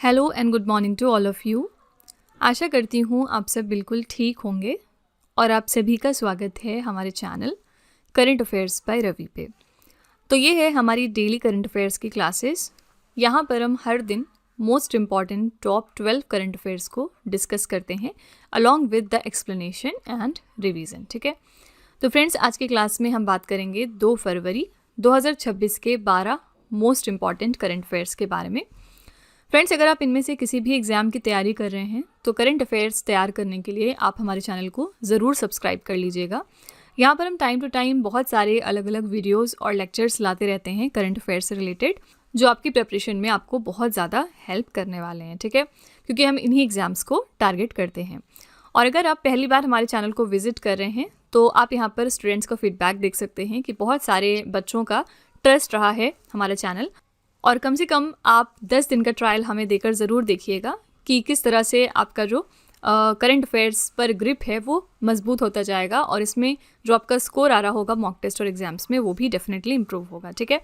Hello and good morning to all of you. आशा करती हूँ आप सब बिल्कुल ठीक होंगे और आप सभी का स्वागत है हमारे channel current affairs by Ravi पे। तो ये है हमारी डेली करंट अफेयर्स की क्लासेस। यहाँ पर हम हर दिन most important top 12 current affairs को डिस्कस करते हैं along with the explanation and revision. ठीक है, तो फ्रेंड्स आज की क्लास में हम बात करेंगे 2 फरवरी 2026 के 12 मोस्ट इम्पॉर्टेंट करंट अफेयर्स के बारे में। फ्रेंड्स, अगर आप इनमें से किसी भी एग्ज़ाम की तैयारी कर रहे हैं तो करंट अफेयर्स तैयार करने के लिए आप हमारे चैनल को ज़रूर सब्सक्राइब कर लीजिएगा। यहाँ पर हम टाइम टू टाइम बहुत सारे अलग अलग वीडियोस और लेक्चर्स लाते रहते हैं करंट अफेयर्स से रिलेटेड, जो आपकी प्रिपरेशन में आपको बहुत ज़्यादा हेल्प करने वाले हैं। ठीक है, क्योंकि हम इन्हीं एग्ज़ाम्स को टारगेट करते हैं। और अगर आप पहली बार हमारे चैनल को विजिट कर रहे हैं तो आप यहाँ पर स्टूडेंट्स का फीडबैक देख सकते हैं कि बहुत सारे बच्चों का ट्रस्ट रहा है हमारा चैनल, और कम से कम आप 10 दिन का ट्रायल हमें देकर ज़रूर देखिएगा कि किस तरह से आपका जो करंट अफेयर्स पर ग्रिप है वो मजबूत होता जाएगा, और इसमें जो आपका स्कोर आ रहा होगा मॉक टेस्ट और एग्जाम्स में वो भी डेफिनेटली इम्प्रूव होगा। ठीक है,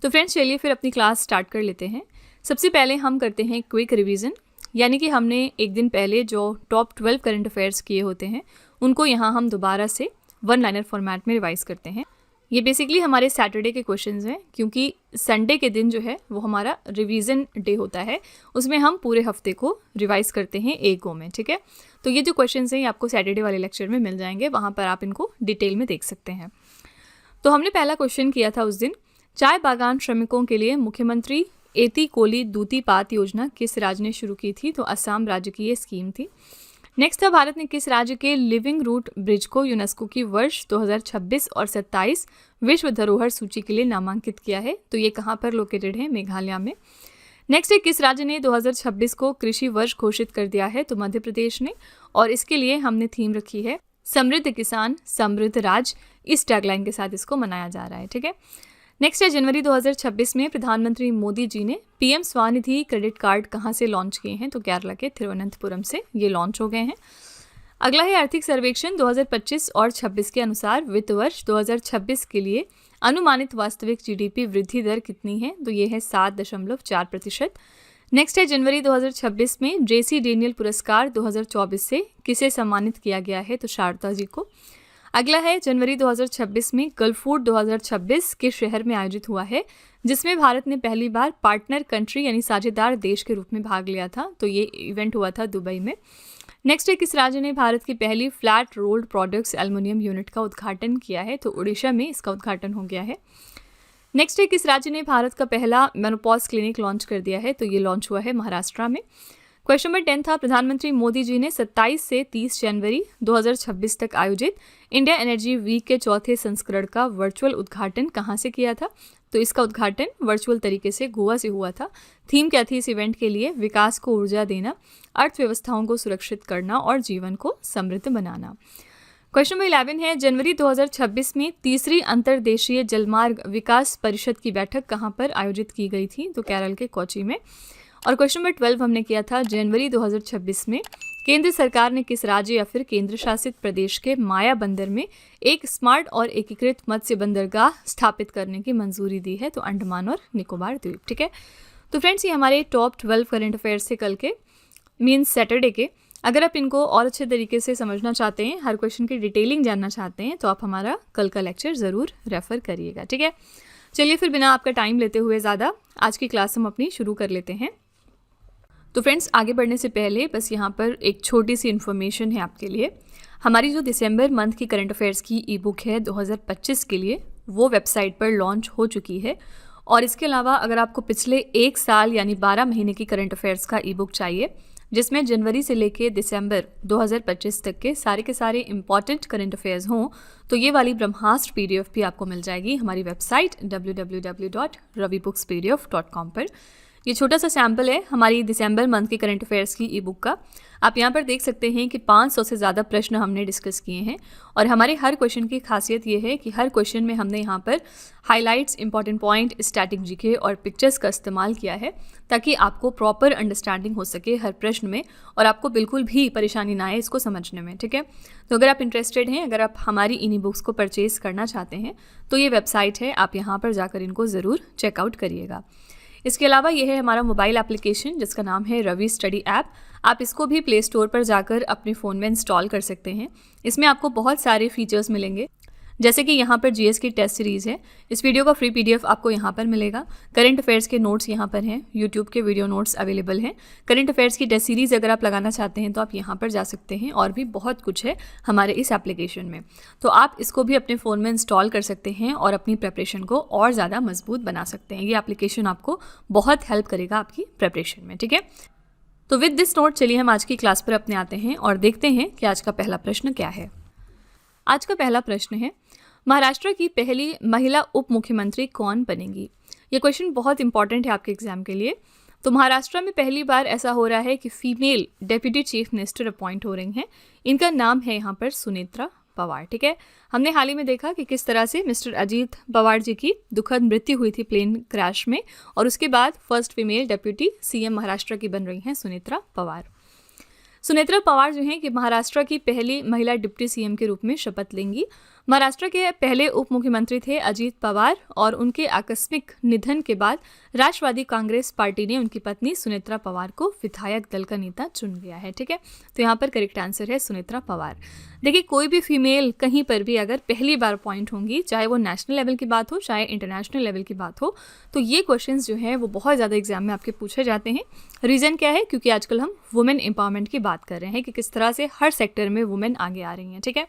तो फ्रेंड्स चलिए फिर अपनी क्लास स्टार्ट कर लेते हैं। सबसे पहले हम करते हैं क्विक रिवीजन, यानी कि हमने एक दिन पहले जो टॉप 12 करंट अफेयर्स किए होते हैं उनको यहाँ हम दोबारा से 1 लाइनर फॉर्मेट में रिवाइज़ करते हैं। ये बेसिकली हमारे सैटरडे के क्वेश्चंस हैं, क्योंकि संडे के दिन जो है वो हमारा रिवीजन डे होता है, उसमें हम पूरे हफ्ते को रिवाइज करते हैं एक गो में। ठीक है, तो ये जो क्वेश्चंस हैं ये आपको सैटरडे वाले लेक्चर में मिल जाएंगे, वहाँ पर आप इनको डिटेल में देख सकते हैं। तो हमने पहला क्वेश्चन किया था उस दिन, चाय बागान श्रमिकों के लिए मुख्यमंत्री एती कोली दूती पात योजना किस राज्य ने शुरू की थी? तो असम राज्य की ये स्कीम थी। नेक्स्ट था, भारत ने किस राज्य के लिविंग रूट ब्रिज को यूनेस्को की वर्ष 2026 और 27 विश्व धरोहर सूची के लिए नामांकित किया है? तो ये कहाँ पर लोकेटेड है? मेघालय में। नेक्स्ट है, किस राज्य ने 2026 को कृषि वर्ष घोषित कर दिया है? तो मध्य प्रदेश ने, और इसके लिए हमने थीम रखी है समृद्ध किसान समृद्ध राज्य। इस टैगलाइन के साथ इसको मनाया जा रहा है। ठीक है, नेक्स्ट है, जनवरी 2026 में प्रधानमंत्री मोदी जी ने पीएम स्वनिधि क्रेडिट कार्ड कहाँ से लॉन्च किए हैं? तो केरला के तिरुवनंतपुरम से ये लॉन्च हो गए हैं। अगला है, आर्थिक सर्वेक्षण 2025 और 26 के अनुसार वित्त वर्ष 2026 के लिए अनुमानित वास्तविक जीडीपी वृद्धि दर कितनी है? तो ये है 7.4%। नेक्स्ट है, जनवरी 2026 में जेसी डेनियल पुरस्कार 2024 से किसे सम्मानित किया गया है? तो शारदा जी को। अगला है, जनवरी 2026 में गल्फ फूड 2026 किस शहर में आयोजित हुआ है, जिसमें भारत ने पहली बार पार्टनर कंट्री यानी साझेदार देश के रूप में भाग लिया था? तो ये इवेंट हुआ था दुबई में। नेक्स्ट है, किस राज्य ने भारत की पहली flat rolled products aluminium unit का उद्घाटन किया है? तो उड़ीसा में इसका उद्घाटन हो गया है। नेक्स्ट है, किस राज्य ने भारत का पहला मेनोपॉज क्लिनिक लॉन्च कर दिया है? तो ये लॉन्च हुआ है महाराष्ट्र में। क्वेश्चन नंबर 10 था, प्रधानमंत्री मोदी जी ने 27 से 30 जनवरी 2026 तक आयोजित इंडिया एनर्जी वीक के चौथे संस्करण का वर्चुअल उद्घाटन कहाँ से किया था? तो इसका उद्घाटन वर्चुअल तरीके से गोवा से हुआ था। थीम क्या थी इस इवेंट के लिए? विकास को ऊर्जा देना, अर्थव्यवस्थाओं को सुरक्षित करना और जीवन को समृद्ध बनाना। क्वेश्चन नंबर 11 है, जनवरी 2026 में तीसरी अंतर्देशीय जलमार्ग विकास परिषद की बैठक कहाँ पर आयोजित की गई थी? तो केरल के कोच्चि में। और क्वेश्चन नंबर 12 हमने किया था, जनवरी 2026 में केंद्र सरकार ने किस राज्य या फिर केंद्र शासित प्रदेश के माया बंदर में एक स्मार्ट और एकीकृत मत्स्य बंदरगाह स्थापित करने की मंजूरी दी है? तो अंडमान और निकोबार द्वीप। ठीक है, तो फ्रेंड्स ये हमारे टॉप 12 करंट अफेयर्स से कल के मीन्स सैटरडे के। अगर आप इनको और अच्छे तरीके से समझना चाहते हैं, हर क्वेश्चन की डिटेलिंग जानना चाहते हैं, तो आप हमारा कल का लेक्चर ज़रूर रेफर करिएगा। ठीक है, चलिए फिर बिना आपका टाइम लेते हुए ज़्यादा आज की क्लास हम अपनी शुरू कर लेते हैं। तो फ्रेंड्स, आगे बढ़ने से पहले बस यहाँ पर एक छोटी सी इन्फॉर्मेशन है आपके लिए। हमारी जो दिसंबर मंथ की करंट अफेयर्स की ई बुक है 2025 के लिए, वो वेबसाइट पर लॉन्च हो चुकी है। और इसके अलावा अगर आपको पिछले 1 साल यानी 12 महीने की करंट अफेयर्स का ई बुक चाहिए, जिसमें जनवरी से लेके दिसंबर 2025 तक के सारे इंपॉर्टेंट करंट अफेयर्स हों, तो ये वाली ब्रह्मास्त्र PDF भी आपको मिल जाएगी हमारी वेबसाइट www.ravibooks.pdf.com पर। ये छोटा सा सैम्पल है हमारी दिसंबर मंथ के करंट अफेयर्स की ई बुक का। आप यहाँ पर देख सकते हैं कि 500 से ज़्यादा प्रश्न हमने डिस्कस किए हैं, और हमारे हर क्वेश्चन की खासियत ये है कि हर क्वेश्चन में हमने यहाँ पर highlights, important point, static GK और पिक्चर्स का इस्तेमाल किया है, ताकि आपको प्रॉपर अंडरस्टैंडिंग हो सके हर प्रश्न में, और आपको बिल्कुल भी परेशानी ना आए इसको समझने में। ठीक है, तो अगर आप इंटरेस्टेड हैं, अगर आप हमारी इन्हीं बुक्स को परचेज़ करना चाहते हैं, तो ये वेबसाइट है, आप यहाँ पर जाकर इनको ज़रूर चेकआउट करिएगा। इसके अलावा यह है हमारा मोबाइल एप्लीकेशन जिसका नाम है रवि स्टडी ऐप। आप इसको भी प्ले स्टोर पर जाकर अपने फ़ोन में इंस्टॉल कर सकते हैं। इसमें आपको बहुत सारे फीचर्स मिलेंगे, जैसे कि यहाँ पर जीएस की टेस्ट सीरीज़ है। इस वीडियो का फ्री पीडीएफ आपको यहाँ पर मिलेगा। करंट अफेयर्स के नोट्स यहाँ पर हैं, यूट्यूब के वीडियो नोट्स अवेलेबल हैं। करंट अफेयर्स की टेस्ट सीरीज़ अगर आप लगाना चाहते हैं तो आप यहाँ पर जा सकते हैं, और भी बहुत कुछ है हमारे इस एप्लीकेशन में। तो आप इसको भी अपने फ़ोन में इंस्टॉल कर सकते हैं और अपनी प्रेपरेशन को और ज़्यादा मजबूत बना सकते हैं। ये एप्लीकेशन आपको बहुत हेल्प करेगा आपकी प्रेपरेशन में, ठीक है। तो विद दिस नोट चलिए हम आज की क्लास पर अपने आते हैं और देखते हैं कि आज का पहला प्रश्न क्या है। आज का पहला प्रश्न है, महाराष्ट्र की पहली महिला उप मुख्यमंत्री कौन बनेंगी। ये क्वेश्चन बहुत इंपॉर्टेंट है आपके एग्जाम के लिए। तो महाराष्ट्र में पहली बार ऐसा हो रहा है कि female deputy chief minister appoint हो रही हैं। इनका नाम है यहाँ पर सुनेत्रा पवार, ठीक है। हमने हाल ही में देखा कि किस तरह से मिस्टर अजीत पवार जी की दुखद मृत्यु हुई थी प्लेन क्रैश में, और उसके बाद first female deputy CM Maharashtra की बन रही हैं सुनेत्रा पवार। सुनेत्रा पवार जो हैं कि महाराष्ट्र की पहली महिला डिप्टी सीएम के रूप में शपथ लेंगी। महाराष्ट्र के पहले उप मुख्यमंत्री थे अजीत पवार, और उनके आकस्मिक निधन के बाद राष्ट्रवादी कांग्रेस पार्टी ने उनकी पत्नी सुनेत्रा पवार को विधायक दल का नेता चुन लिया है, ठीक है। तो यहाँ पर करेक्ट आंसर है सुनेत्रा पवार। देखिए, कोई भी फीमेल कहीं पर भी अगर पहली बार अपॉइंट होंगी, चाहे वो नेशनल लेवल की बात हो चाहे इंटरनेशनल लेवल की बात हो, तो ये क्वेश्चंस जो है वो बहुत ज़्यादा एग्जाम में आपके पूछे जाते हैं। रीज़न क्या है? क्योंकि आजकल हम वुमेन एम्पावरमेंट की बात कर रहे हैं कि किस तरह से हर सेक्टर में वुमेन आगे आ रही हैं, ठीक है।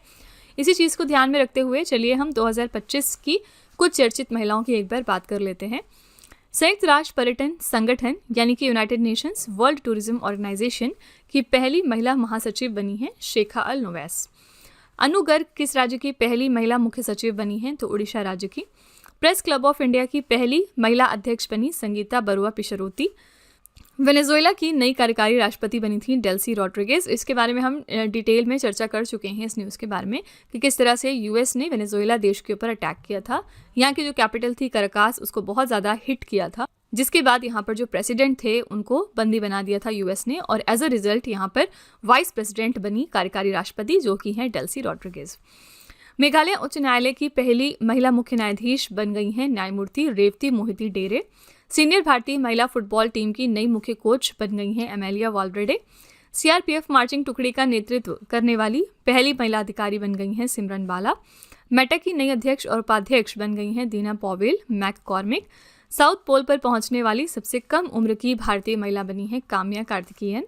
इसी चीज़ को ध्यान में रखते हुए चलिए हम 2025 की कुछ चर्चित महिलाओं की एक बार बात कर लेते हैं। संयुक्त राष्ट्र पर्यटन संगठन यानी कि United Nations World Tourism Organization की पहली महिला महासचिव बनी है शेखा अल नोवैस। अनु गर्ग किस राज्य की पहली महिला मुख्य सचिव बनी हैं? तो उड़ीसा राज्य की। प्रेस क्लब ऑफ इंडिया की पहली महिला अध्यक्ष बनी संगीता बरुआ पिशरोती। वेनेजुएला की नई कार्यकारी राष्ट्रपति बनी थी डेल्सी रॉड्रिगेज। इसके बारे में हम डिटेल में चर्चा कर चुके हैं इस न्यूज़ के बारे में कि किस तरह से यूएस ने वेनेजुएला देश के ऊपर अटैक किया था। यहाँ की जो कैपिटल थी कराकास, उसको बहुत ज़्यादा हिट किया था, जिसके बाद यहाँ पर जो प्रेसिडेंट थे उनको बंदी बना दिया था यूएस ने, और एज अ रिजल्ट यहाँ पर वाइस प्रेसिडेंट बनी कार्यकारी राष्ट्रपति जो कि हैं डेल्सी रॉड्रिगेज। मेघालय उच्च न्यायालय की पहली महिला मुख्य न्यायाधीश बन गई हैं न्यायमूर्ति रेवती मोहिती डेरे। सीनियर भारतीय महिला फुटबॉल टीम की नई मुख्य कोच बन गई हैं एमेलिया वाल्व्रेडे। सीआरपीएफ मार्चिंग टुकड़ी का नेतृत्व करने वाली पहली महिला अधिकारी बन गई हैं सिमरन बाला। मेटा की नई अध्यक्ष और उपाध्यक्ष बन गई हैं दीना पॉवेल मैककॉर्मिक। साउथ पोल पर पहुंचने वाली सबसे कम उम्र की भारतीय महिला बनी है Kamya Karthikeyan.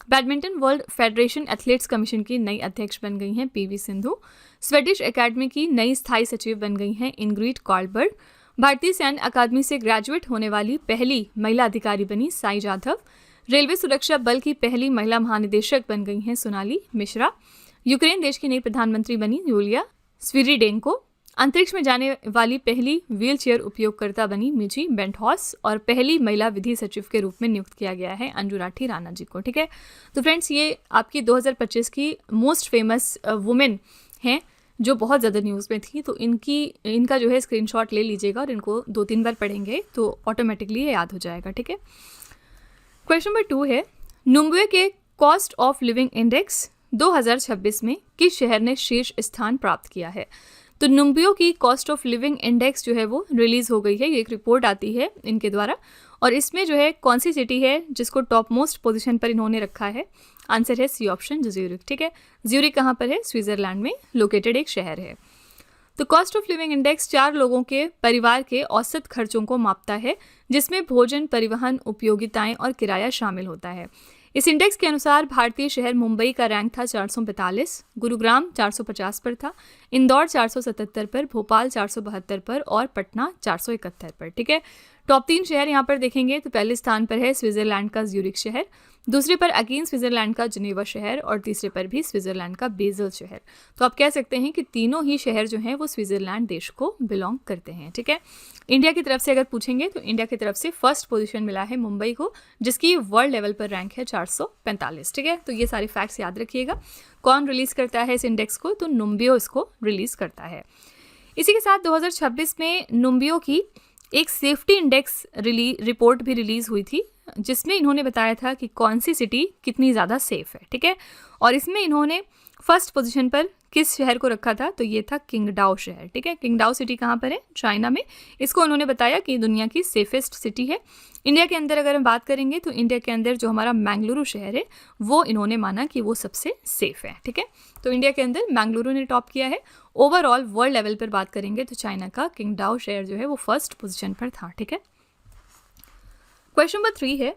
Badminton world federation athletes commission की नई अध्यक्ष बन गई हैं पीवी सिंधु। स्वीडिश एकेडमी की नई स्थायी सचिव बन गई हैं इंग्रिड कार्लबर्ग। भारतीय सैन्य अकादमी से ग्रेजुएट होने वाली पहली महिला अधिकारी बनी साई जाधव। रेलवे सुरक्षा बल की पहली महिला महानिदेशक बन गई हैं सोनाली मिश्रा। यूक्रेन देश की नई प्रधानमंत्री बनी यूलिया स्विरिडेंको। अंतरिक्ष में जाने वाली पहली व्हीलचेयर उपयोगकर्ता बनी मिजी बेंटहॉस, और पहली महिला विधि सचिव के रूप में नियुक्त किया गया है अंजू राठी राणा जी को, ठीक है। तो फ्रेंड्स, ये आपकी 2025 की मोस्ट फेमस वुमेन हैं जो बहुत ज़्यादा न्यूज़ में थी। तो इनका जो है स्क्रीनशॉट ले लीजिएगा और इनको 2-3 बार पढ़ेंगे तो ऑटोमेटिकली ये याद हो जाएगा, ठीक है। क्वेश्चन नंबर 2 है, नुम्बुए के कॉस्ट ऑफ लिविंग इंडेक्स 2026 में किस शहर ने शीर्ष स्थान प्राप्त किया है? तो नुम्बियो की कॉस्ट ऑफ लिविंग इंडेक्स जो है वो रिलीज हो गई है। ये एक रिपोर्ट आती है इनके द्वारा, और इसमें जो है कौन सी सिटी है जिसको टॉप मोस्ट पोजीशन पर इन्होंने रखा है? आंसर है सी ऑप्शन, ज्यूरिख, ठीक है। ज्यूरिख कहाँ पर है? स्विट्जरलैंड में लोकेटेड एक शहर है। तो कॉस्ट ऑफ लिविंग इंडेक्स 4 लोगों के परिवार के औसत खर्चों को मापता है, जिसमें भोजन, परिवहन, उपयोगिताएं और किराया शामिल होता है। इस इंडेक्स के अनुसार भारतीय शहर मुंबई का रैंक था 445, गुरुग्राम 450 पर था, इंदौर 477 पर, भोपाल 472 पर और पटना 471 पर, ठीक है। टॉप 3 शहर यहाँ पर देखेंगे तो पहले स्थान पर है स्विट्जरलैंड का ज्यूरिख शहर, दूसरे पर अगेन स्विट्जरलैंड का जिनेवा शहर, और तीसरे पर भी स्विट्जरलैंड का बेजल शहर। तो आप कह सकते हैं कि तीनों ही शहर जो हैं वो स्विट्जरलैंड देश को बिलोंग करते हैं, ठीक है। इंडिया की तरफ से अगर पूछेंगे तो इंडिया की तरफ से फर्स्ट पोजीशन मिला है मुंबई को, जिसकी वर्ल्ड लेवल पर रैंक है 445, ठीक है। तो ये सारे फैक्ट्स याद रखिएगा। कौन रिलीज करता है इस इंडेक्स को? तो नुम्बियो इसको रिलीज करता है। इसी के साथ 2026 में नुम्बियो की एक सेफ्टी इंडेक्स रिपोर्ट भी रिलीज हुई थी, जिसमें इन्होंने बताया था कि कौन सी सिटी कितनी ज़्यादा सेफ है, ठीक है। और इसमें इन्होंने फर्स्ट पोजीशन पर किस शहर को रखा था, तो ये था किंगडाओ शहर। ठीक है, किंगडाओ सिटी कहाँ पर है, चाइना में। इसको उन्होंने बताया कि दुनिया की सेफेस्ट सिटी है। इंडिया के अंदर अगर हम बात करेंगे तो इंडिया के अंदर जो हमारा मैंगलुरु शहर है वो इन्होंने माना कि वो सबसे सेफ है। ठीक है, तो इंडिया के अंदर मैंगलुरु ने टॉप किया है। ओवरऑल वर्ल्ड लेवल पर बात करेंगे तो चाइना का किंगडाओ शहर जो है वो फर्स्ट पोजीशन पर था। ठीक है, क्वेश्चन नंबर 3 है,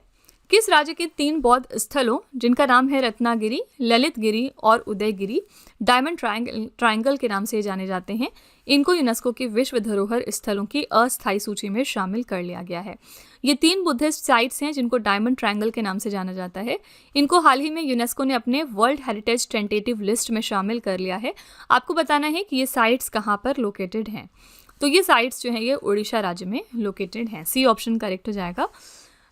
किस राज्य के 3 बौद्ध स्थलों जिनका नाम है रत्नागिरी, ललितगिरी और उदयगिरी, डायमंड ट्रायंगल के नाम से जाने जाते हैं, इनको यूनेस्को की विश्व धरोहर स्थलों की अस्थायी सूची में शामिल कर लिया गया है। ये 3 बुद्धिस्ट साइट्स हैं जिनको डायमंड ट्रायंगल के नाम से जाना जाता है। इनको हाल ही में यूनेस्को ने अपने वर्ल्ड हेरिटेज टेंटेटिव लिस्ट में शामिल कर लिया है। आपको बताना है कि ये साइट्स कहाँ पर लोकेटेड हैं। तो ये साइट्स जो हैं ये उड़ीसा राज्य में लोकेटेड हैं। सी ऑप्शन करेक्ट हो जाएगा।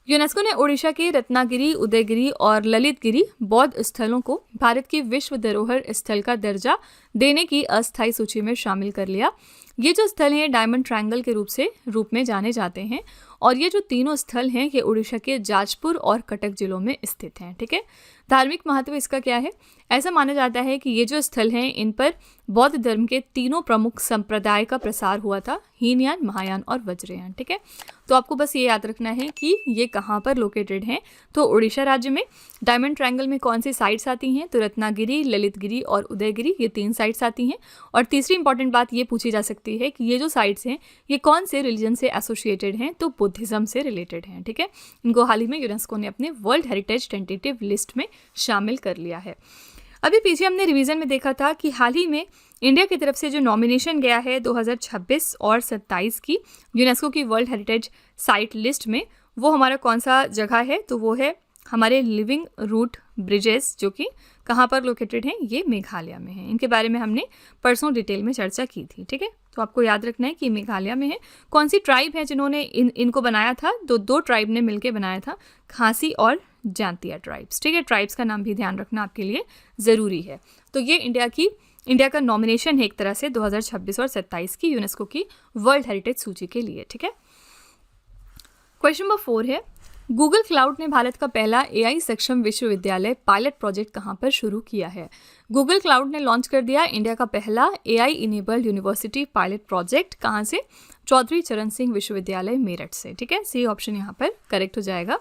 यूनेस्को ने ओडिशा के रत्नागिरी, उदयगिरी और ललितगिरी बौद्ध स्थलों को भारत की विश्व धरोहर स्थल का दर्जा देने की अस्थायी सूची में शामिल कर लिया। ये जो स्थल हैं डायमंड ट्रायंगल के रूप में जाने जाते हैं और ये जो तीनों स्थल हैं ये उड़ीसा के जाजपुर और कटक जिलों में स्थित हैं। ठीक है, धार्मिक महत्व इसका क्या है, ऐसा माना जाता है कि ये जो स्थल हैं इन पर बौद्ध धर्म के तीनों प्रमुख संप्रदाय का प्रसार हुआ था, हीनयान, महायान और वज्रयान। ठीक है, तो आपको बस ये याद रखना है कि ये कहाँ पर लोकेटेड हैं। तो उड़ीसा राज्य में डायमंड ट्रायंगल में कौन सी साइट्स आती हैं, तो रत्नागिरी, ललितगिरी और उदयगिरी, ये 3 साइट्स आती हैं। और तीसरी इंपॉर्टेंट बात ये पूछी जा सकती है कि ये जो साइट्स हैं ये कौन से रिलीजन से एसोसिएटेड हैं, तो बुद्धिज्म से रिलेटेड हैं। ठीक है, इनको हाल ही में यूनेस्को ने अपने वर्ल्ड हेरिटेज टेंटेटिव लिस्ट में शामिल कर लिया है। अभी पीछे हमने रिवीजन में देखा था कि हाल ही में इंडिया की तरफ से जो नॉमिनेशन गया है 2026 और 27 की यूनेस्को की वर्ल्ड हेरिटेज साइट लिस्ट में, वो हमारा कौन सा जगह है, तो वो है हमारे लिविंग रूट ब्रिजेस, जो कि कहाँ पर लोकेटेड हैं, ये मेघालय में है। इनके बारे में हमने परसों डिटेल में चर्चा की थी। ठीक है, तो आपको याद रखना है कि मेघालय में है। कौन सी ट्राइब है जिन्होंने इनको बनाया था, तो 2 ट्राइब ने मिलकर बनाया था, खासी और जांतिया ट्राइब्स। ठीक है, ट्राइब्स का नाम भी ध्यान रखना आपके लिए ज़रूरी है। तो ये इंडिया का नॉमिनेशन है एक तरह से 2026 और 27 की यूनेस्को की वर्ल्ड हेरिटेज सूची के लिए। ठीक है, क्वेश्चन नंबर 4 है, गूगल क्लाउड ने भारत का पहला AI सक्षम विश्वविद्यालय पायलट प्रोजेक्ट कहाँ पर शुरू किया है। गूगल क्लाउड ने लॉन्च कर दिया इंडिया का पहला AI enabled university pilot project, कहाँ से, चौधरी चरण सिंह विश्वविद्यालय मेरठ से। ठीक है, सी ऑप्शन यहाँ पर करेक्ट हो जाएगा।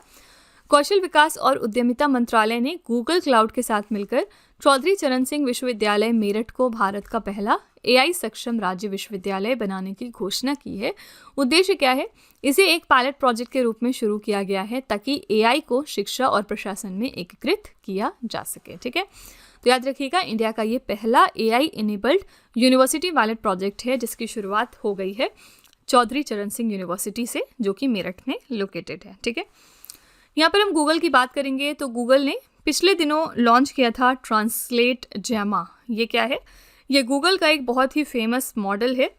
कौशल विकास और उद्यमिता मंत्रालय ने गूगल क्लाउड के साथ मिलकर चौधरी चरण सिंह विश्वविद्यालय मेरठ को भारत का पहला AI सक्षम राज्य विश्वविद्यालय बनाने की घोषणा की है। उद्देश्य क्या है, इसे एक पायलट प्रोजेक्ट के रूप में शुरू किया गया है ताकि AI को शिक्षा और प्रशासन में एकीकृत किया जा सके। ठीक है, तो याद रखिएगा इंडिया का ये पहला AI enabled university pilot project है जिसकी शुरुआत हो गई है चौधरी चरण सिंह यूनिवर्सिटी से, जो कि मेरठ में लोकेटेड है। ठीक है, यहाँ पर हम गूगल की बात करेंगे तो गूगल ने पिछले दिनों लॉन्च किया था ट्रांसलेट जैमा। ये क्या है, ये गूगल का एक बहुत ही फेमस मॉडल है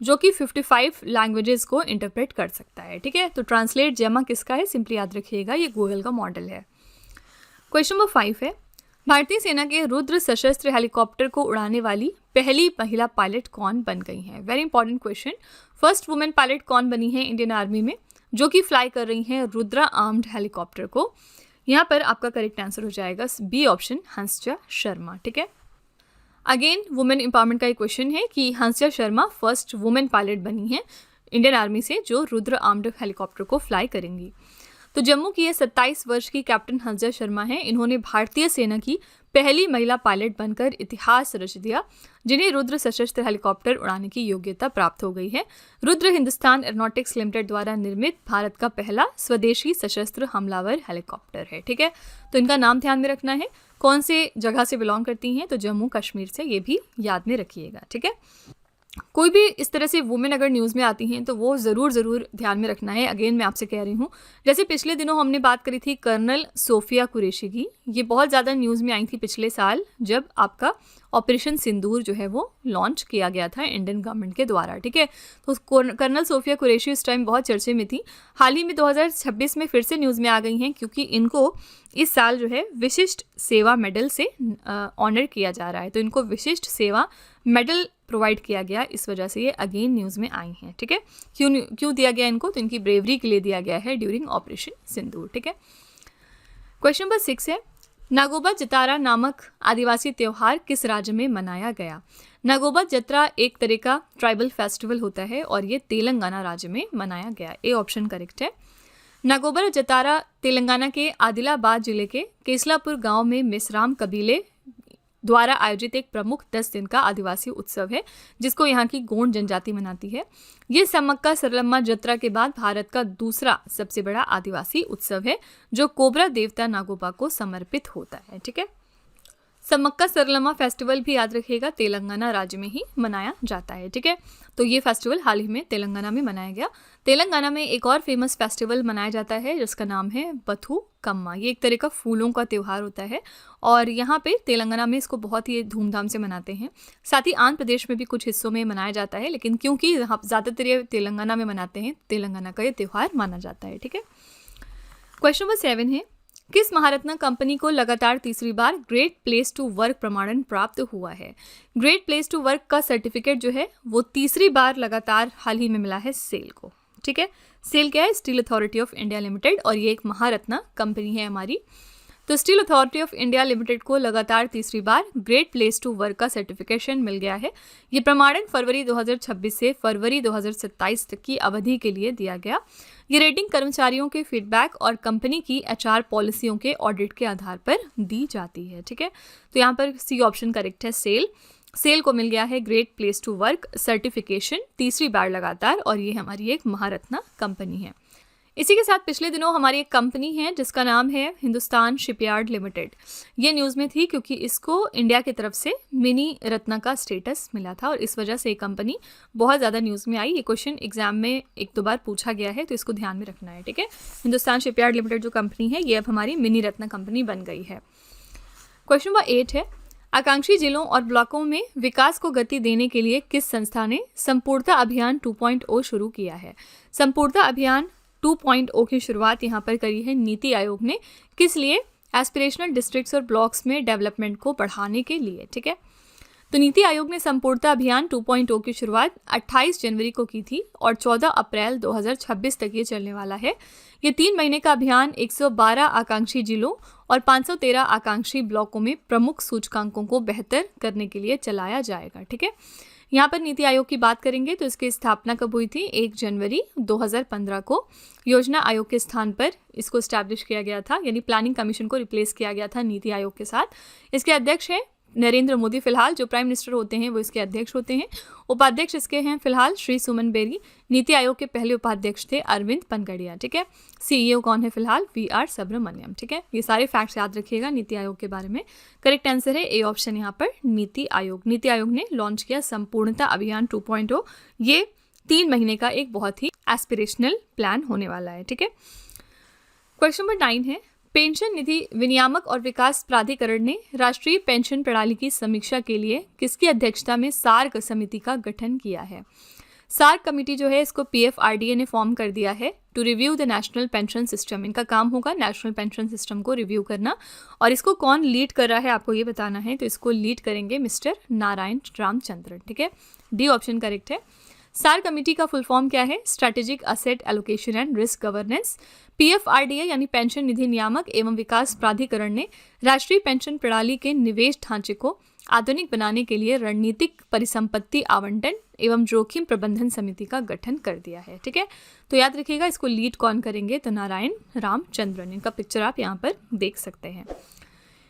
जो कि 55 लैंग्वेजेस को इंटरप्रेट कर सकता है। ठीक है, तो ट्रांसलेट जैमा किसका है, सिंपली याद रखिएगा ये गूगल का मॉडल है। क्वेश्चन नंबर 5 है, भारतीय सेना के रुद्र सशस्त्र हेलीकॉप्टर को उड़ाने वाली पहली महिला पायलट कौन बन गई है। Very important question. First women pilot कौन बनी है इंडियन आर्मी में, जो कि फ्लाई कर रही हैं रुद्रा आर्म्ड हेलीकॉप्टर को। यहाँ पर आपका करेक्ट आंसर हो जाएगा बी ऑप्शन, हंसजा शर्मा। ठीक है, अगेन वुमेन एम्पावरमेंट का एक क्वेश्चन है कि Hansja Sharma first women pilot बनी है इंडियन आर्मी से जो रुद्र आर्म्ड हेलीकॉप्टर को फ्लाई करेंगी। तो जम्मू की ये 27 वर्ष की कैप्टन हंसजा शर्मा हैं। इन्होंने भारतीय सेना की पहली महिला पायलट बनकर इतिहास रच दिया, जिन्हें रुद्र सशस्त्र हेलीकॉप्टर उड़ाने की योग्यता प्राप्त हो गई है। रुद्र हिंदुस्तान एरोनॉटिक्स लिमिटेड द्वारा निर्मित भारत का पहला स्वदेशी सशस्त्र हमलावर हेलीकॉप्टर है। ठीक है, तो इनका नाम ध्यान में रखना है, कौन से जगह से बिलोंग करती हैं, तो जम्मू कश्मीर से, ये भी याद में रखिएगा। ठीक है, कोई भी इस तरह से वुमेन अगर न्यूज़ में आती हैं तो वो ज़रूर ध्यान में रखना है। अगेन मैं आपसे कह रही हूँ, जैसे पिछले दिनों हमने बात करी थी कर्नल सोफिया कुरैशी की, ये बहुत ज़्यादा न्यूज़ में आई थी पिछले साल जब आपका ऑपरेशन सिंदूर जो है वो लॉन्च किया गया था इंडियन गवर्नमेंट के द्वारा। ठीक है, तो कर्नल सोफिया कुरैशी उस टाइम बहुत चर्चे में थी। हाल ही में 2026 में फिर से न्यूज़ में आ गई हैं क्योंकि इनको इस साल जो है विशिष्ट सेवा मेडल से ऑनर किया जा रहा है। तो इनको विशिष्ट सेवा मेडल प्रोवाइड किया गया, इस वजह से ये अगेन न्यूज़ में आई हैं। ठीक है, क्यों दिया गया इनको, तो इनकी ब्रेवरी के लिए दिया गया है ड्यूरिंग ऑपरेशन सिंदूर। ठीक है, क्वेश्चन नंबर 6 है, नागोबा जतारा नामक आदिवासी त्योहार किस राज्य में मनाया गया? नागोबा जतरा एक तरह का ट्राइबल फेस्टिवल होता है और ये तेलंगाना राज्य में मनाया गया। ए ऑप्शन करेक्ट है। नागोबा जतारा तेलंगाना के आदिलाबाद जिले के केसलापुर गांव में मिसराम कबीले द्वारा आयोजित एक प्रमुख 10 दिन का आदिवासी उत्सव है, जिसको यहाँ की गोंड जनजाति मनाती है। ये समक्का सरलम्मा जत्रा के बाद भारत का दूसरा सबसे बड़ा आदिवासी उत्सव है, जो कोबरा देवता नागोबा को समर्पित होता है। ठीक है, समक्का सरलम्मा फेस्टिवल भी याद रखिएगा तेलंगाना राज्य में ही मनाया जाता है। ठीक है, तो ये फेस्टिवल हाल ही में तेलंगाना में मनाया गया। तेलंगाना में एक और फेमस फेस्टिवल मनाया जाता है जिसका नाम है बथुकम्मा। ये एक तरह का फूलों का त्यौहार होता है और यहाँ पे तेलंगाना में इसको बहुत ही धूमधाम से मनाते हैं। साथ ही आंध्र प्रदेश में भी कुछ हिस्सों में मनाया जाता है, लेकिन क्योंकि यहाँ ज़्यादातर ये तेलंगाना में मनाते हैं, तेलंगाना का ये त्यौहार माना जाता है। ठीक है, क्वेश्चन नंबर 7 है, किस महारत्न कंपनी को लगातार तीसरी बार ग्रेट प्लेस टू वर्क प्रमाणन प्राप्त हुआ है? ग्रेट प्लेस टू वर्क का सर्टिफिकेट जो है वो तीसरी बार लगातार हाल ही में मिला है सेल को। ठीक है, सेल क्या है? Steel authority of India limited, और ये एक महारत्न कंपनी है हमारी। तो steel authority of India limited को लगातार तीसरी बार ग्रेट प्लेस टू वर्क का सर्टिफिकेशन मिल गया है। ये प्रमाणन फरवरी 2026 से फरवरी 2027 तक की अवधि के लिए दिया गया। ये रेटिंग कर्मचारियों के फीडबैक और कंपनी की एचआर पॉलिसियों के ऑडिट के आधार पर दी जाती है। ठीक है, तो यहाँ पर सी ऑप्शन करेक्ट है। सेल को मिल गया है great place to work certification तीसरी बार लगातार, और ये हमारी एक महारत्न कंपनी है। इसी के साथ पिछले दिनों हमारी एक कंपनी है जिसका नाम है हिंदुस्तान शिपयार्ड लिमिटेड। ये न्यूज़ में थी क्योंकि इसको इंडिया की तरफ से मिनी रत्न का स्टेटस मिला था और इस वजह से ये कंपनी बहुत ज़्यादा न्यूज़ में आई। ये क्वेश्चन एग्जाम में 1-2 बार पूछा गया है, तो इसको ध्यान में रखना है। ठीक है, हिंदुस्तान शिपयार्ड लिमिटेड जो कंपनी है ये अब हमारी मिनी रत्न कंपनी बन गई है। क्वेश्चन नंबर 8 है, आकांक्षी जिलों और ब्लॉकों में विकास को गति देने के लिए किस संस्था ने संपूर्णता अभियान 2.0 शुरू किया है? संपूर्णता अभियान 2.0 की शुरुआत यहाँ पर करी है नीति आयोग ने। किस लिए? एस्पिरेशनल डिस्ट्रिक्ट्स और ब्लॉक्स में डेवलपमेंट को बढ़ाने के लिए। ठीक है, तो नीति आयोग ने संपूर्णता अभियान 2.0 की शुरुआत 28 जनवरी को की थी और 14 अप्रैल 2026 तक ये चलने वाला है। ये 3 महीने का अभियान 112 आकांक्षी जिलों और 513 आकांक्षी ब्लॉकों में प्रमुख सूचकांकों को बेहतर करने के लिए चलाया जाएगा। ठीक है, यहाँ पर नीति आयोग की बात करेंगे तो इसकी स्थापना कब हुई थी? 1 जनवरी 2015 को योजना आयोग के स्थान पर इसको इस्टेब्लिश किया गया था, यानी प्लानिंग कमीशन को रिप्लेस किया गया था नीति आयोग के साथ। इसके अध्यक्ष हैं नरेंद्र मोदी, फिलहाल जो प्राइम मिनिस्टर होते हैं वो इसके अध्यक्ष होते हैं। उपाध्यक्ष इसके हैं फिलहाल श्री सुमन बेरी। नीति आयोग के पहले उपाध्यक्ष थे अरविंद पनगड़िया। ठीक है, सीईओ कौन है फिलहाल? VR सुब्रमण्यम। ठीक है, ये सारे फैक्ट्स याद रखिएगा नीति आयोग के बारे में। करेक्ट आंसर है ए ऑप्शन यहाँ पर नीति आयोग। नीति आयोग ने लॉन्च किया संपूर्णता अभियान 2.0। ये 3 महीने का एक बहुत ही एस्पिरेशनल प्लान होने वाला है। ठीक है, क्वेश्चन नंबर 9 है, पेंशन निधि विनियामक और विकास प्राधिकरण ने राष्ट्रीय पेंशन प्रणाली की समीक्षा के लिए किसकी अध्यक्षता में सार्क समिति का गठन किया है? सार्क कमेटी जो है इसको PFRDA ने फॉर्म कर दिया है to review the national pension system. इनका काम होगा नेशनल पेंशन सिस्टम को रिव्यू करना, और इसको कौन लीड कर रहा है आपको ये बताना है। तो इसको लीड करेंगे मिस्टर नारायण रामचंद्रन। ठीक है, डी ऑप्शन करेक्ट है। सार्क कमेटी का फुल फॉर्म क्या है? Strategic asset allocation and risk governance. PFRDA यानी पेंशन निधि नियामक एवं विकास प्राधिकरण ने राष्ट्रीय पेंशन प्रणाली के निवेश ढांचे को आधुनिक बनाने के लिए रणनीतिक परिसंपत्ति आवंटन एवं जोखिम प्रबंधन समिति का गठन कर दिया है। ठीक है, तो याद रखिएगा इसको लीड कौन करेंगे? तो नारायण रामचंद्रन। इनका पिक्चर आप यहाँ पर देख सकते हैं।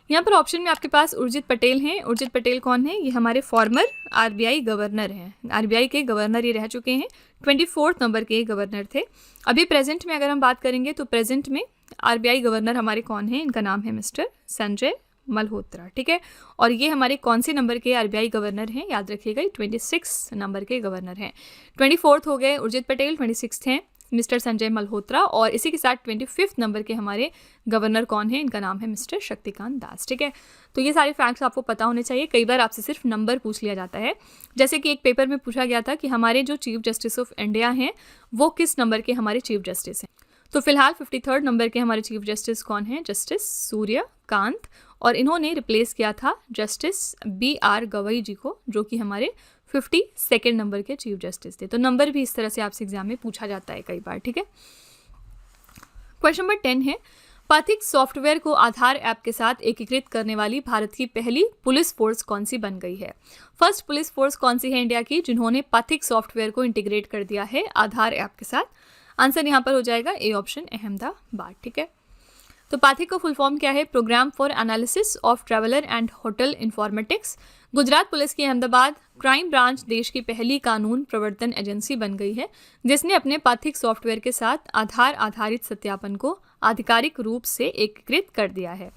यहाँ पर ऑप्शन में आपके पास उर्जित पटेल हैं। उर्जित पटेल कौन है? ये हमारे फॉर्मर RBI गवर्नर हैं। RBI के गवर्नर ये रह चुके हैं, 24 नंबर के गवर्नर थे। अभी प्रेजेंट में अगर हम बात करेंगे तो प्रेजेंट में RBI गवर्नर हमारे कौन है? इनका नाम है मिस्टर संजय मल्होत्रा। ठीक है, और ये हमारे कौन से नंबर के RBI गवर्नर हैं? याद रखिएगा 26 नंबर के गवर्नर हैं। 24 हो गए उर्जित पटेल, 26 हैं मिस्टर संजय मल्होत्रा, और इसी के साथ 25 नंबर के हमारे गवर्नर कौन है? इनका नाम है मिस्टर शक्तिकांत दास। ठीक है, तो ये सारे फैक्ट्स आपको पता होने चाहिए। कई बार आपसे सिर्फ नंबर पूछ लिया जाता है, जैसे कि एक पेपर में पूछा गया था कि हमारे जो चीफ जस्टिस ऑफ इंडिया हैं वो किस नंबर के हमारे चीफ जस्टिस हैं। तो फिलहाल 53rd नंबर के हमारे चीफ जस्टिस कौन हैं? जस्टिस सूर्यकांत, और इन्होंने रिप्लेस किया था जस्टिस BR गवई जी को, जो कि हमारे 52nd नंबर के चीफ जस्टिस थे। तो नंबर भी इस तरह से आपसे एग्जाम में पूछा जाता है कई बार। ठीक है, क्वेश्चन नंबर 10 है, पाथिक सॉफ्टवेयर को आधार ऐप के साथ एकीकृत करने वाली भारत की पहली पुलिस फोर्स कौन सी बन गई है? फर्स्ट पुलिस फोर्स कौन सी है इंडिया की जिन्होंने पाथिक सॉफ्टवेयर को इंटीग्रेट कर दिया है आधार ऐप के साथ? आंसर यहाँ पर हो जाएगा ए ऑप्शन, अहमदाबाद। ठीक है, तो पाथिक का फुल फॉर्म क्या है? Program for analysis of traveller and hotel informatics. Gujarat police की अहमदाबाद क्राइम ब्रांच देश की पहली कानून प्रवर्तन एजेंसी बन गई है जिसने अपने पाथिक सॉफ्टवेयर के साथ आधार आधारित सत्यापन को आधिकारिक रूप से एकीकृत कर दिया है।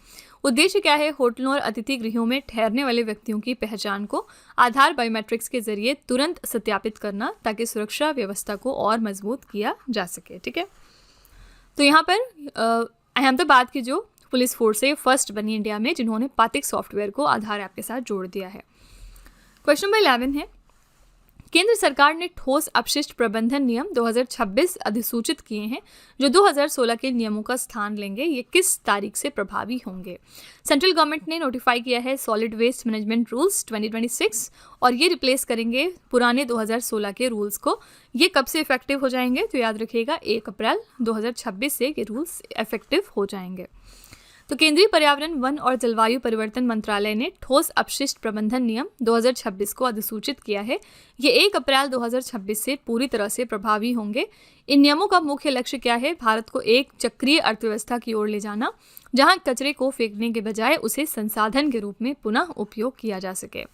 उद्देश्य क्या है? होटलों और अतिथि गृहों में ठहरने वाले व्यक्तियों की पहचान को आधार बायोमेट्रिक्स के जरिए तुरंत सत्यापित करना ताकि सुरक्षा व्यवस्था को और मजबूत किया जा सके। ठीक है, तो यहाँ पर अहमदाबाद की जो पुलिस फोर्स है फर्स्ट बनी इंडिया में जिन्होंने पाथिक सॉफ्टवेयर को आधार ऐप के साथ जोड़ दिया है। क्वेश्चन नंबर 11 है, केंद्र सरकार ने ठोस अपशिष्ट प्रबंधन नियम 2026 अधिसूचित किए हैं जो 2016 के नियमों का स्थान लेंगे। ये किस तारीख से प्रभावी होंगे? सेंट्रल गवर्नमेंट ने नोटिफाई किया है सॉलिड वेस्ट मैनेजमेंट रूल्स 2026 और ये रिप्लेस करेंगे पुराने 2016 के रूल्स को। ये कब से इफेक्टिव हो जाएंगे? तो याद रखिएगा 1 अप्रैल 2026 से ये रूल्स इफेक्टिव हो जाएंगे। तो केंद्रीय पर्यावरण, वन और जलवायु परिवर्तन मंत्रालय ने ठोस अपशिष्ट प्रबंधन नियम 2026 को अधिसूचित किया है। ये 1 अप्रैल 2026 से पूरी तरह से प्रभावी होंगे। इन नियमों का मुख्य लक्ष्य क्या है? भारत को एक चक्रीय अर्थव्यवस्था की ओर ले जाना जहां कचरे को फेंकने के बजाय उसे संसाधन के रूप में पुनः उपयोग किया जा सके।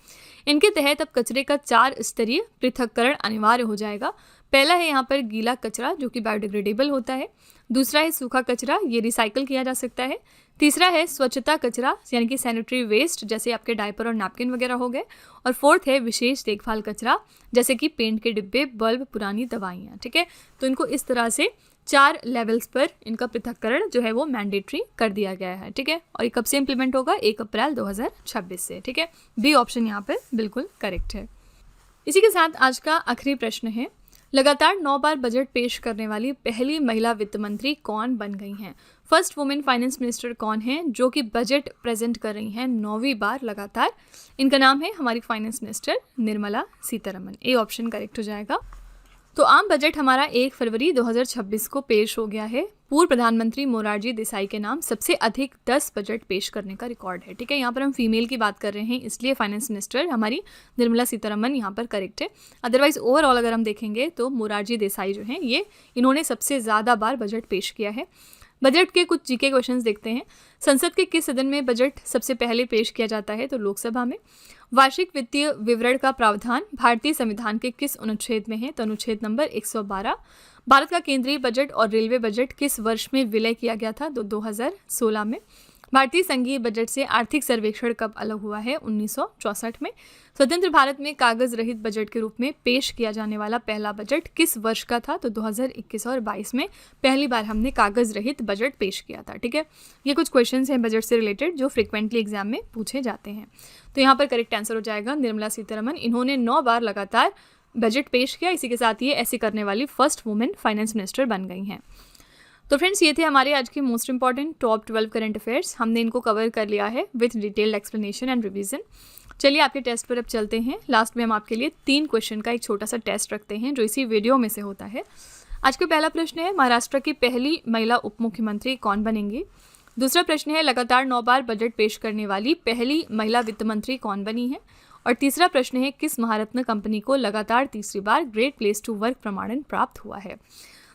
इनके तहत अब कचरे का 4 स्तरीय पृथक्करण अनिवार्य हो जाएगा। पहला है यहाँ पर गीला कचरा जो कि बायोडिग्रेडेबल होता है। दूसरा है सूखा कचरा, ये रिसाइकल किया जा सकता है। तीसरा है स्वच्छता कचरा यानी कि सैनिटरी वेस्ट जैसे आपके डायपर और नैपकिन वगैरह हो गए। और फोर्थ है विशेष देखभाल कचरा जैसे कि पेंट के डिब्बे, बल्ब, पुरानी दवाइयाँ। ठीक है, तो इनको इस तरह से 4 लेवल्स पर इनका पृथक्करण जो है वो मैंडेटरी कर दिया गया है। ठीक है, और ये कब से इंप्लीमेंट होगा? 1 अप्रैल 2026 से। ठीक है, बी ऑप्शन यहाँ पर बिल्कुल करेक्ट है। इसी के साथ आज का आखिरी प्रश्न है, लगातार 9 बार बजट पेश करने वाली पहली महिला वित्त मंत्री कौन बन गई हैं? फर्स्ट वुमेन फाइनेंस मिनिस्टर कौन है जो कि बजट प्रेजेंट कर रही हैं 9वीं बार लगातार? इनका नाम है हमारी finance minister Nirmala Sitharaman. A option correct हो जाएगा। तो आम बजट हमारा 1 फरवरी 2026 को पेश हो गया है। पूर्व प्रधानमंत्री मोरारजी देसाई के नाम सबसे अधिक 10 बजट पेश करने का रिकॉर्ड है। ठीक है, यहाँ पर हम फीमेल की बात कर रहे हैं इसलिए फाइनेंस मिनिस्टर हमारी निर्मला सीतारमन यहाँ पर करेक्ट है। अदरवाइज ओवरऑल अगर हम देखेंगे तो मोरारजी देसाई जो हैं इन्होंने सबसे ज़्यादा बार बजट पेश किया है। बजट के कुछ जीके क्वेश्चंस देखते हैं। संसद के किस सदन में बजट सबसे पहले पेश किया जाता है? तो लोकसभा में। वार्षिक वित्तीय विवरण का प्रावधान भारतीय संविधान के किस अनुच्छेद में है? तो अनुच्छेद नंबर 112। भारत का केंद्रीय बजट और रेलवे बजट किस वर्ष में विलय किया गया था? तो 2016 में। भारतीय संघीय बजट से आर्थिक सर्वेक्षण कब अलग हुआ है? 1964 में। स्वतंत्र भारत में कागज रहित बजट के रूप में पेश किया जाने वाला पहला बजट किस वर्ष का था? तो 2021 और 22 में पहली बार हमने कागज रहित बजट पेश किया था। ठीक है, ये कुछ क्वेश्चंस हैं बजट से रिलेटेड जो फ्रिक्वेंटली एग्जाम में पूछे जाते हैं। तो यहाँ पर करेक्ट आंसर हो जाएगा निर्मला सीतारमन। इन्होंने 9 बार लगातार बजट पेश किया। इसी के साथ ये ऐसे करने वाली फर्स्ट वुमेन फाइनेंस मिनिस्टर बन गई हैं। तो फ्रेंड्स, ये थे हमारे आज के most important top 12 current affairs. हमने इनको कवर कर लिया है with detailed explanation and revision. चलिए आपके टेस्ट पर अब चलते हैं। लास्ट में हम आपके लिए 3 क्वेश्चन का एक छोटा सा टेस्ट रखते हैं जो इसी वीडियो में से होता है। आज का पहला प्रश्न है, महाराष्ट्र की पहली महिला उप मुख्यमंत्री कौन बनेंगी? दूसरा प्रश्न है, लगातार 9 बार बजट पेश करने वाली पहली महिला वित्त मंत्री कौन बनी है? और तीसरा प्रश्न है, किस महारत्न कंपनी को लगातार तीसरी बार ग्रेट प्लेस टू वर्क प्रमाणन प्राप्त हुआ है?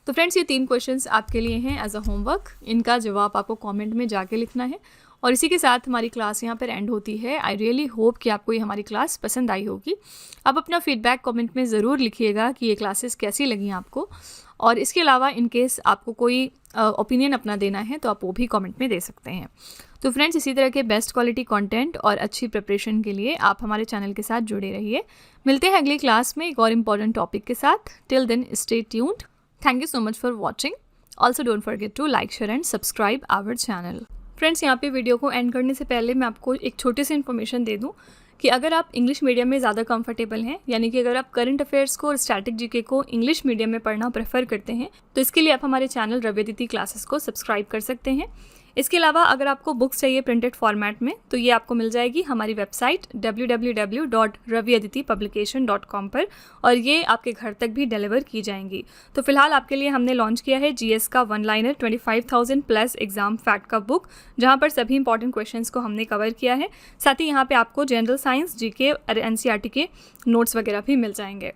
तो फ्रेंड्स, ये 3 क्वेश्चंस आपके लिए हैं एज अ होमवर्क। इनका जवाब आपको कमेंट में जाके लिखना है। और इसी के साथ हमारी क्लास यहाँ पर एंड होती है। आई रियली होप कि आपको ये हमारी क्लास पसंद आई होगी। आप अपना फीडबैक कमेंट में ज़रूर लिखिएगा कि ये क्लासेस कैसी लगी आपको। और इसके अलावा इन केस आपको कोई ओपिनियन अपना देना है तो आप वो भी कमेंट में दे सकते हैं। तो फ्रेंड्स, इसी तरह के बेस्ट क्वालिटी कंटेंट और अच्छी प्रिपरेशन के लिए आप हमारे चैनल के साथ जुड़े रहिए। मिलते हैं अगली क्लास में एक और इम्पॉर्टेंट टॉपिक के साथ। Till then stay tuned. Thank you so much for watching. Also don't forget to like, share and subscribe our channel. Friends, यहाँ पे वीडियो को एंड करने से पहले मैं आपको एक छोटी सी इन्फॉर्मेशन दे दूँ कि अगर आप इंग्लिश मीडियम में ज़्यादा कंफर्टेबल हैं, यानी कि अगर आप करंट अफेयर्स को और स्टैटिक जीके को इंग्लिश मीडियम में पढ़ना प्रेफर करते हैं, तो इसके लिए आप हमारे चैनल रवि अदिति क्लासेस को सब्सक्राइब कर सकते हैं। इसके अलावा अगर आपको बुक्स चाहिए प्रिंटेड फॉर्मेट में तो ये आपको मिल जाएगी हमारी वेबसाइट www.raviaditipublication.com पर, और ये आपके घर तक भी डिलीवर की जाएंगी। तो फिलहाल आपके लिए हमने लॉन्च किया है जीएस का one liner 25,000 plus exam fact का बुक, जहाँ पर सभी इंपॉर्टेंट क्वेश्चंस को हमने कवर किया है। साथ ही यहाँ पे आपको जनरल साइंस, जीके और एनसीईआरटी के नोट्स वगैरह भी मिल जाएंगे।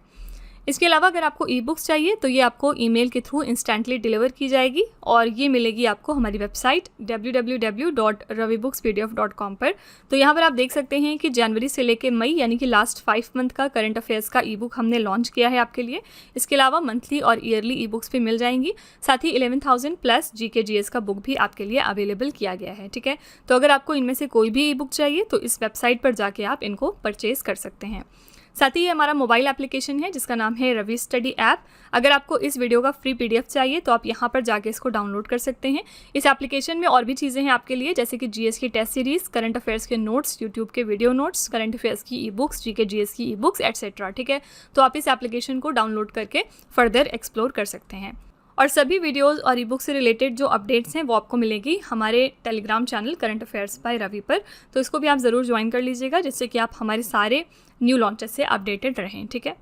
इसके अलावा अगर आपको ई बुक्स चाहिए तो ये आपको ईमेल के थ्रू इंस्टेंटली डिलीवर की जाएगी, और ये मिलेगी आपको हमारी वेबसाइट www.ravibookspdf.com पर। तो यहाँ पर आप देख सकते हैं कि जनवरी से लेकर मई यानी कि लास्ट 5 मंथ का करंट अफेयर्स का ई बुक हमने लॉन्च किया है आपके लिए। इसके अलावा मंथली और ईयरली ई बुक्स भी मिल जाएंगी। साथ ही 11,000 प्लस जीके जीएस का बुक भी आपके लिए अवेलेबल किया गया है। ठीक है, तो अगर आपको इनमें से कोई भी ई बुक चाहिए तो इस वेबसाइट पर जाके आप इनको परचेज कर सकते हैं। साथ ही ये हमारा मोबाइल एप्लीकेशन है जिसका नाम है रवि स्टडी ऐप। अगर आपको इस वीडियो का फ्री पीडीएफ चाहिए तो आप यहाँ पर जाके इसको डाउनलोड कर सकते हैं। इस एप्लीकेशन में और भी चीज़ें हैं आपके लिए, जैसे कि जीएस की टेस्ट सीरीज़, करंट अफेयर्स के नोट्स, यूट्यूब के वीडियो नोट्स, करंट अफेयर्स की ई बुक्स, जीके जीएस की ई बुक्स एटसेट्रा। ठीक है, तो आप इस एप्लीकेशन को डाउनलोड करके फर्दर एक्सप्लोर कर सकते हैं। और सभी वीडियोस और ई बुक से रिलेटेड जो अपडेट्स हैं वो आपको मिलेगी हमारे Telegram channel current affairs by Ravi पर। तो इसको भी आप ज़रूर ज्वाइन कर लीजिएगा, जिससे कि आप हमारे सारे न्यू लॉन्चेस से अपडेटेड रहें। ठीक है।